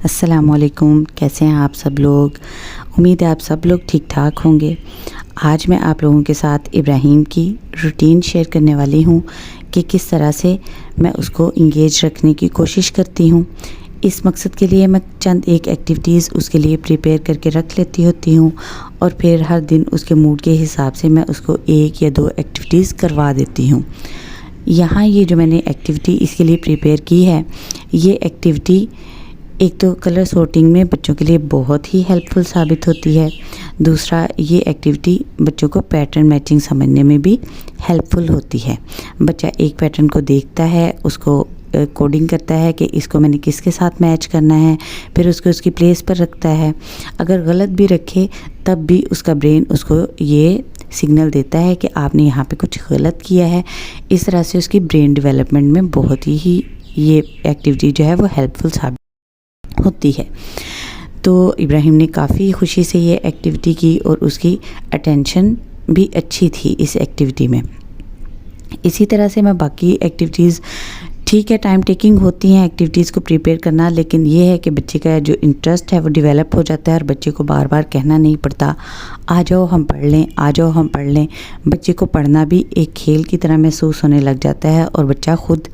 अस्सलामुअलैकुम, कैसे हैं आप सब लोग। उम्मीद है आप सब लोग ठीक ठाक होंगे। आज मैं आप लोगों के साथ इब्राहिम की रूटीन शेयर करने वाली हूँ कि किस तरह से मैं उसको इंगेज रखने की कोशिश करती हूँ। इस मकसद के लिए मैं चंद एक एक्टिविटीज़ उसके लिए प्रिपेयर करके रख लेती होती हूँ और फिर हर दिन उसके मूड के हिसाब से मैं उसको 1 या 2 एक्टिविटीज़ करवा देती हूँ। यहाँ ये जो मैंने एक्टिविटी इसके लिए प्रिपेयर की है, ये एक्टिविटी एक तो कलर सॉर्टिंग में बच्चों के लिए बहुत ही हेल्पफुल साबित होती है। दूसरा, ये एक्टिविटी बच्चों को पैटर्न मैचिंग समझने में भी हेल्पफुल होती है। बच्चा एक पैटर्न को देखता है, उसको कोडिंग करता है कि इसको मैंने किसके साथ मैच करना है, फिर उसको उसकी प्लेस पर रखता है। अगर गलत भी रखे तब भी उसका ब्रेन उसको ये सिग्नल देता है कि आपने यहाँ पे कुछ गलत किया है। इस तरह से उसकी ब्रेन डेवलपमेंट में बहुत ही ये एक्टिविटी जो है वो हेल्पफुल साबित होती है। तो इब्राहिम ने काफ़ी खुशी से ये एक्टिविटी की और उसकी अटेंशन भी अच्छी थी इस एक्टिविटी में। इसी तरह से मैं बाकी एक्टिविटीज़, ठीक है टाइम टेकिंग होती हैं एक्टिविटीज़ को प्रिपेयर करना, लेकिन ये है कि बच्चे का जो इंटरेस्ट है वो डेवलप हो जाता है और बच्चे को बार बार कहना नहीं पड़ता, आ जाओ हम पढ़ लें, आ जाओ हम पढ़ लें। बच्चे को पढ़ना भी एक खेल की तरह महसूस होने लग जाता है और बच्चा खुद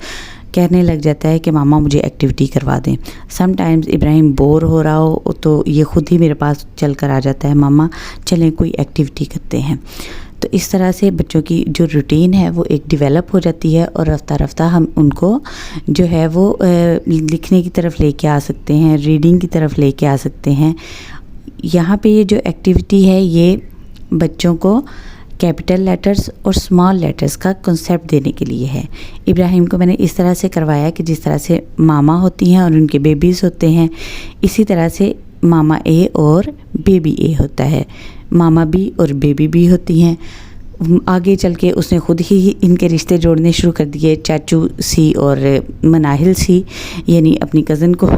कहने लग जाता है कि मामा मुझे एक्टिविटी करवा दें। समटाइम्स इब्राहिम बोर हो रहा हो तो ये खुद ही मेरे पास चल कर आ जाता है, मामा चलें कोई एक्टिविटी करते हैं। तो इस तरह से बच्चों की जो रूटीन है वो एक डेवलप हो जाती है और रफ्ता रफ्ता हम उनको जो है वो लिखने की तरफ लेके आ सकते हैं, रीडिंग की तरफ लेके आ सकते हैं। यहाँ पे ये जो एक्टिविटी है ये बच्चों को कैपिटल लेटर्स और स्मॉल लेटर्स का कॉन्सेप्ट देने के लिए है। इब्राहिम को मैंने इस तरह से करवाया कि जिस तरह से मामा होती हैं और उनके बेबीज़ होते हैं, इसी तरह से मामा ए और बेबी ए होता है, मामा बी और बेबी बी होती हैं। आगे चल के उसने खुद ही इनके रिश्ते जोड़ने शुरू कर दिए, चाचू सी और मनाहिल सी, यानी अपनी कज़न को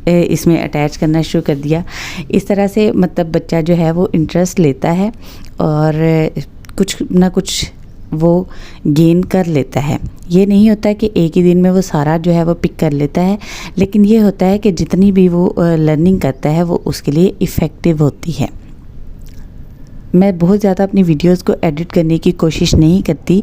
इसमें अटैच करना शुरू कर दिया। इस तरह से मतलब बच्चा जो है वो इंटरेस्ट लेता है और कुछ ना कुछ वो गेन कर लेता है। ये नहीं होता कि एक ही दिन में वो सारा जो है वो पिक कर लेता है, लेकिन ये होता है कि जितनी भी वो लर्निंग करता है वो उसके लिए इफ़ेक्टिव होती है। मैं बहुत ज़्यादा अपनी वीडियोस को एडिट करने की कोशिश नहीं करती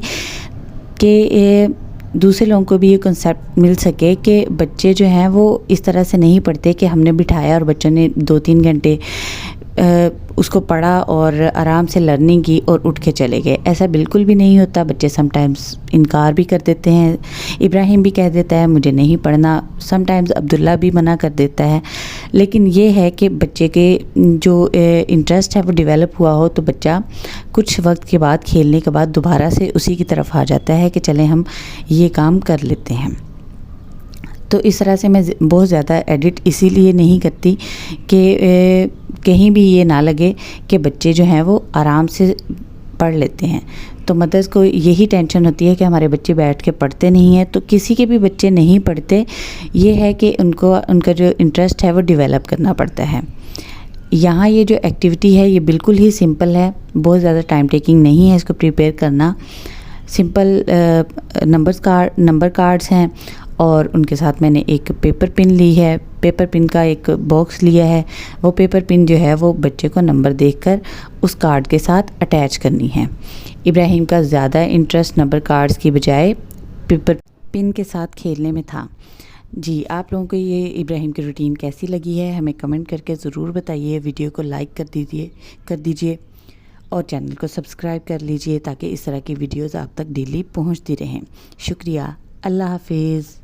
कि दूसरे लोगों को भी ये कॉन्सेप्ट मिल सके कि बच्चे जो हैं वो इस तरह से नहीं पढ़ते कि हमने बिठाया और बच्चों ने 2-3 घंटे उसको पढ़ा और आराम से लर्निंग की और उठ के चले गए। ऐसा बिल्कुल भी नहीं होता। बच्चे समटाइम्स इनकार भी कर देते हैं। इब्राहिम भी कह देता है मुझे नहीं पढ़ना, समटाइम्स अब्दुल्ला भी मना कर देता है। लेकिन ये है कि बच्चे के जो इंटरेस्ट है वो डेवलप हुआ हो तो बच्चा कुछ वक्त के बाद, खेलने के बाद दोबारा से उसी की तरफ आ जाता है कि चलें हम ये काम कर लेते हैं। तो इस तरह से मैं बहुत ज़्यादा एडिट इसीलिए नहीं करती कि कहीं भी ये ना लगे कि बच्चे जो हैं वो आराम से पढ़ लेते हैं। तो मदर्स को यही टेंशन होती है कि हमारे बच्चे बैठ के पढ़ते नहीं हैं। तो किसी के भी बच्चे नहीं पढ़ते, ये है कि उनका जो इंटरेस्ट है वो डेवलप करना पड़ता है। यहाँ ये जो एक्टिविटी है ये बिल्कुल ही सिंपल है, बहुत ज़्यादा टाइम टेकिंग नहीं है इसको प्रिपेयर करना। सिंपल नंबर कार्ड्स हैं और उनके साथ मैंने एक पेपर पिन ली है, पेपर पिन का एक बॉक्स लिया है। वो पेपर पिन जो है वो बच्चे को नंबर देखकर उस कार्ड के साथ अटैच करनी है। इब्राहिम का ज़्यादा इंटरेस्ट नंबर कार्ड्स की बजाय पेपर पिन के साथ खेलने में था। जी, आप लोगों को ये इब्राहिम की रूटीन कैसी लगी है हमें कमेंट करके ज़रूर बताइए। वीडियो को लाइक कर दीजिए और चैनल को सब्सक्राइब कर लीजिए ताकि इस तरह की वीडियोज़ आप तक डेली पहुँचती रहें। शुक्रिया। अल्लाह हाफिज़।